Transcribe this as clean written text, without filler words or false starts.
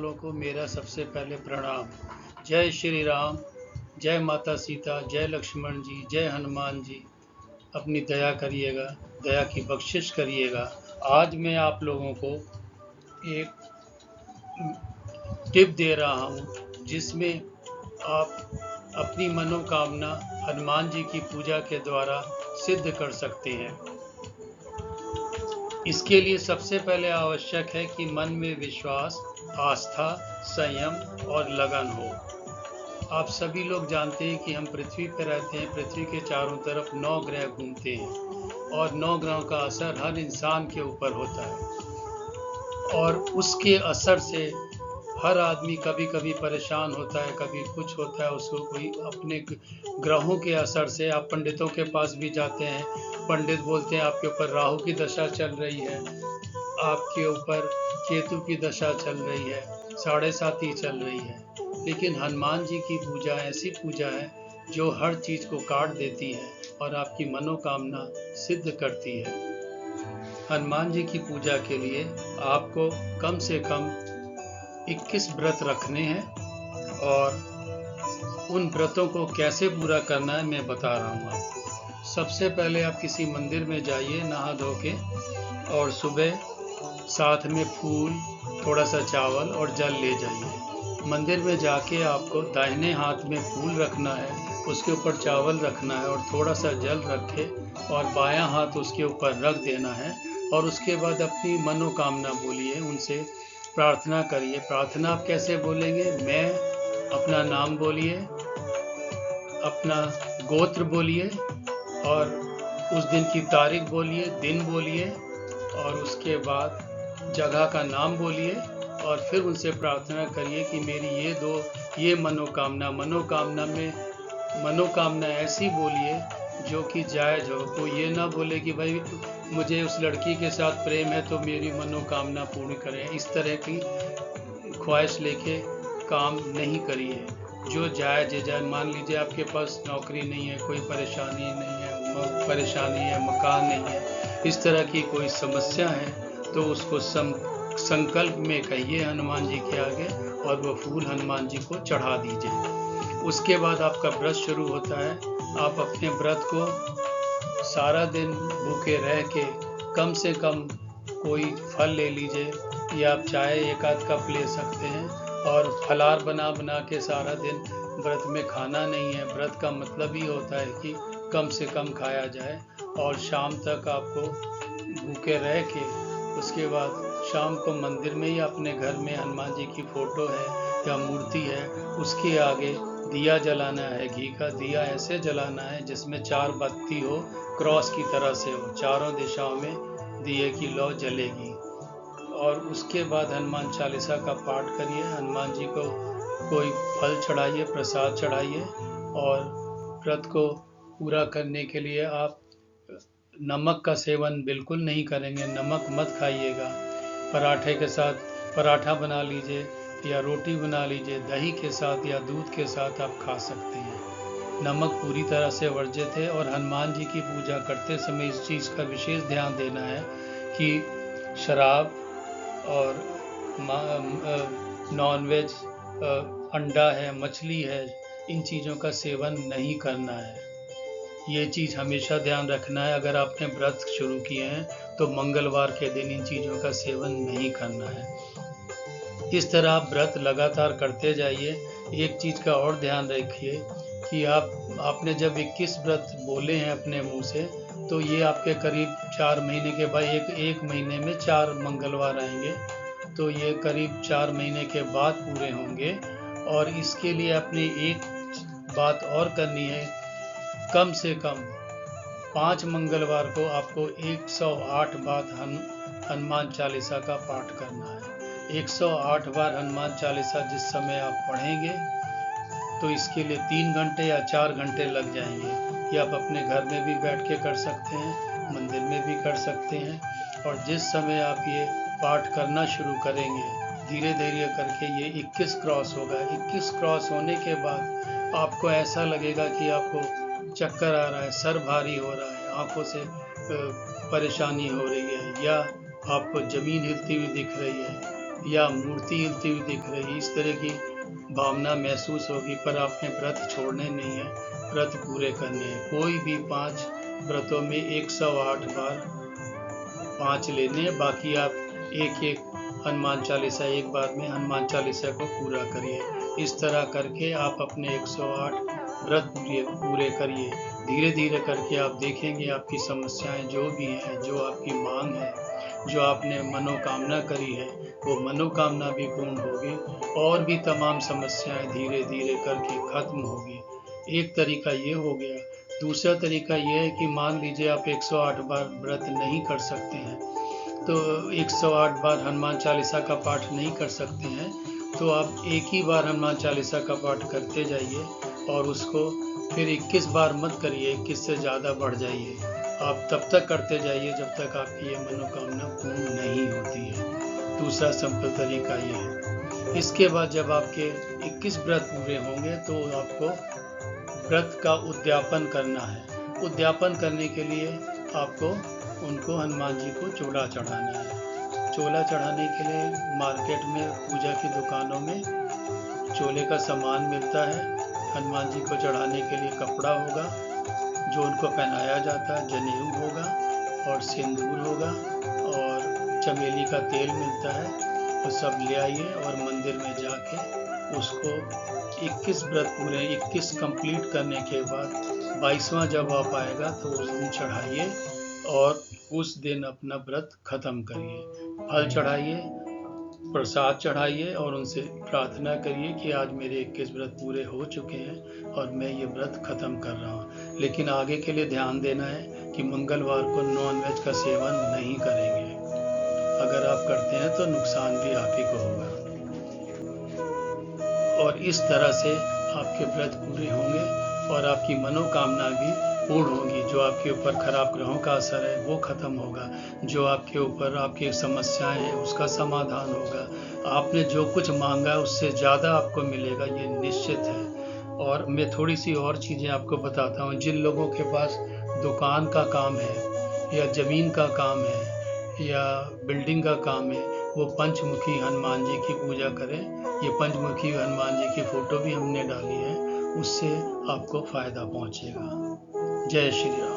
वालों को मेरा सबसे पहले प्रणाम। जय श्री राम, जय माता सीता, जय लक्ष्मण जी, जय हनुमान जी। अपनी दया करिएगा, दया की बख्शिश करिएगा। आज मैं आप लोगों को एक टिप दे रहा हूँ जिसमें आप अपनी मनोकामना हनुमान जी की पूजा के द्वारा सिद्ध कर सकते हैं। इसके लिए सबसे पहले आवश्यक है कि मन में विश्वास, आस्था, संयम और लगन हो। आप सभी लोग जानते हैं कि हम पृथ्वी पर रहते हैं। पृथ्वी के चारों तरफ 9 ग्रह घूमते हैं और 9 ग्रहों का असर हर इंसान के ऊपर होता है और उसके असर से हर आदमी कभी कभी परेशान होता है, कभी कुछ होता है उसको। कोई अपने ग्रहों के असर से, आप पंडितों के पास भी जाते हैं, पंडित बोलते हैं आपके ऊपर राहु की दशा चल रही है, आपके ऊपर केतु की दशा चल रही है, 7.5 चल रही है। लेकिन हनुमान जी की पूजा ऐसी पूजा है जो हर चीज को काट देती है और आपकी मनोकामना सिद्ध करती है। हनुमान जी की पूजा के लिए आपको कम से कम 21 व्रत रखने हैं और उन व्रतों को कैसे पूरा करना है मैं बता रहा हूँ आपको। सबसे पहले आप किसी मंदिर में जाइए नहा धो के, और सुबह साथ में फूल, थोड़ा सा चावल और जल ले जाइए। मंदिर में जाके आपको दाहिने हाथ में फूल रखना है, उसके ऊपर चावल रखना है और थोड़ा सा जल रखे और बायां हाथ उसके ऊपर रख देना है। और उसके बाद अपनी मनोकामना बोलिए, उनसे प्रार्थना करिए। प्रार्थना आप कैसे बोलेंगे? मैं अपना नाम बोलिए, अपना गोत्र बोलिए और उस दिन की तारीख बोलिए, दिन बोलिए और उसके बाद जगह का नाम बोलिए और फिर उनसे प्रार्थना करिए कि मेरी ये मनोकामना ऐसी बोलिए जो कि जायज हो। कोई ये ना बोले कि भाई मुझे उस लड़की के साथ प्रेम है तो मेरी मनोकामना पूर्ण करें। इस तरह की ख्वाहिश लेके काम नहीं करिए। जो जायज है, मान लीजिए आपके पास नौकरी नहीं है, कोई परेशानी है, मकान नहीं है, इस तरह की कोई समस्या है तो उसको संकल्प में कहिए हनुमान जी के आगे और वो फूल हनुमान जी को चढ़ा दीजिए। उसके बाद आपका व्रत शुरू होता है। आप अपने व्रत को सारा दिन भूखे रह के कम से कम कोई फल ले लीजिए या आप चाय 1 आध कप ले सकते हैं और फलाहार बना के सारा दिन। व्रत में खाना नहीं है, व्रत का मतलब ही होता है कि कम से कम खाया जाए और शाम तक आपको भूखे रह के उसके बाद शाम को मंदिर में या अपने घर में हनुमान जी की फोटो है या मूर्ति है उसके आगे दिया जलाना है। घी का दिया ऐसे जलाना है जिसमें 4 बत्ती हो, क्रॉस की तरह से हो, चारों दिशाओं में दिए की लौ जलेगी। और उसके बाद हनुमान चालीसा का पाठ करिए। हनुमान जी को कोई फल चढ़ाइए, प्रसाद चढ़ाइए और व्रत को पूरा करने के लिए आप नमक का सेवन बिल्कुल नहीं करेंगे। नमक मत खाइएगा। पराठे के साथ पराठा बना लीजिए या रोटी बना लीजिए, दही के साथ या दूध के साथ आप खा सकते हैं। नमक पूरी तरह से वर्जित है। और हनुमान जी की पूजा करते समय इस चीज़ का विशेष ध्यान देना है कि शराब और नॉनवेज, अंडा है, मछली है, इन चीज़ों का सेवन नहीं करना है। ये चीज़ हमेशा ध्यान रखना है। अगर आपने व्रत शुरू किए हैं तो मंगलवार के दिन इन चीज़ों का सेवन नहीं करना है। इस तरह आप व्रत लगातार करते जाइए। एक चीज़ का और ध्यान रखिए कि आपने जब 21 व्रत बोले हैं अपने मुंह से, तो ये आपके करीब 4 महीने के बाद एक महीने में 4 मंगलवार आएंगे, तो ये करीब 4 महीने के बाद पूरे होंगे। और इसके लिए अपनी एक बात और करनी है, कम से कम 5 मंगलवार को आपको 108 बार हनुमान चालीसा का पाठ करना है। 108 बार हनुमान चालीसा जिस समय आप पढ़ेंगे तो इसके लिए 3 घंटे या 4 घंटे लग जाएंगे। ये आप अपने घर में भी बैठ के कर सकते हैं, मंदिर में भी कर सकते हैं। और जिस समय आप ये पाठ करना शुरू करेंगे, धीरे धीरे करके ये 21 क्रॉस होगा। 21 क्रॉस होने के बाद आपको ऐसा लगेगा कि आपको चक्कर आ रहा है, सर भारी हो रहा है, आंखों से परेशानी हो रही है या आपको ज़मीन हिलती हुई दिख रही है, या मूर्ति हिलती हुई दिख रही, इस तरह की भावना महसूस होगी, पर आपने व्रत छोड़ने नहीं है, व्रत पूरे करने हैं। कोई भी 5 व्रतों में 108 बार 5 लेने हैं, बाकी आप एक हनुमान चालीसा एक बार में हनुमान चालीसा को पूरा करिए। इस तरह करके आप अपने 108 व्रत पूरे करिए। धीरे धीरे करके आप देखेंगे आपकी समस्याएं जो भी हैं, जो आपकी मांग है, जो आपने मनोकामना करी है, वो मनोकामना भी पूर्ण होगी और भी तमाम समस्याएं धीरे धीरे करके खत्म होगी। एक तरीका ये हो गया। दूसरा तरीका ये है कि मान लीजिए आप 108 बार व्रत नहीं कर सकते हैं, तो 108 बार हनुमान चालीसा का पाठ नहीं कर सकते हैं, तो आप एक ही बार हनुमान चालीसा का पाठ करते जाइए और उसको फिर 21 बार मत करिए, 21 से ज़्यादा बढ़ जाइए। आप तब तक करते जाइए जब तक आपकी ये मनोकामना पूर्ण नहीं होती है। दूसरा सिंपल तरीका ये है। इसके बाद जब आपके 21 व्रत पूरे होंगे तो आपको व्रत का उद्यापन करना है। उद्यापन करने के लिए आपको उनको हनुमान जी को चोला चढ़ाना है। चोला चढ़ाने के लिए मार्केट में पूजा की दुकानों में चोले का सामान मिलता है। हनुमान जी को चढ़ाने के लिए कपड़ा होगा जो उनको पहनाया जाता है, जनेऊ होगा और सिंदूर होगा और चमेली का तेल मिलता है। वो सब ले आइए और मंदिर में जाके उसको 21 व्रत पूरे 21 कंप्लीट करने के बाद 22वां जब आप आएगा तो उस दिन चढ़ाइए और उस दिन अपना व्रत खत्म करिए। फल चढ़ाइए, प्रसाद चढ़ाइए और उनसे प्रार्थना करिए कि आज मेरे 21 व्रत पूरे हो चुके हैं और मैं ये व्रत खत्म कर रहा हूँ। लेकिन आगे के लिए ध्यान देना है कि मंगलवार को नॉनवेज का सेवन नहीं करेंगे। अगर आप करते हैं तो नुकसान भी आप ही को होगा। और इस तरह से आपके व्रत पूरे होंगे और आपकी मनोकामना भी पूर्ण होगी। जो आपके ऊपर खराब ग्रहों का असर है वो खत्म होगा, जो आपके ऊपर आपकी समस्याएं हैं उसका समाधान होगा। आपने जो कुछ मांगा है उससे ज़्यादा आपको मिलेगा, ये निश्चित है। और मैं थोड़ी सी और चीज़ें आपको बताता हूँ। जिन लोगों के पास दुकान का काम है या ज़मीन का काम है या बिल्डिंग का काम है, वो पंचमुखी हनुमान जी की पूजा करें। ये पंचमुखी हनुमान जी की फ़ोटो भी हमने डाली है, उससे आपको फ़ायदा पहुँचेगा। जय श्री राम।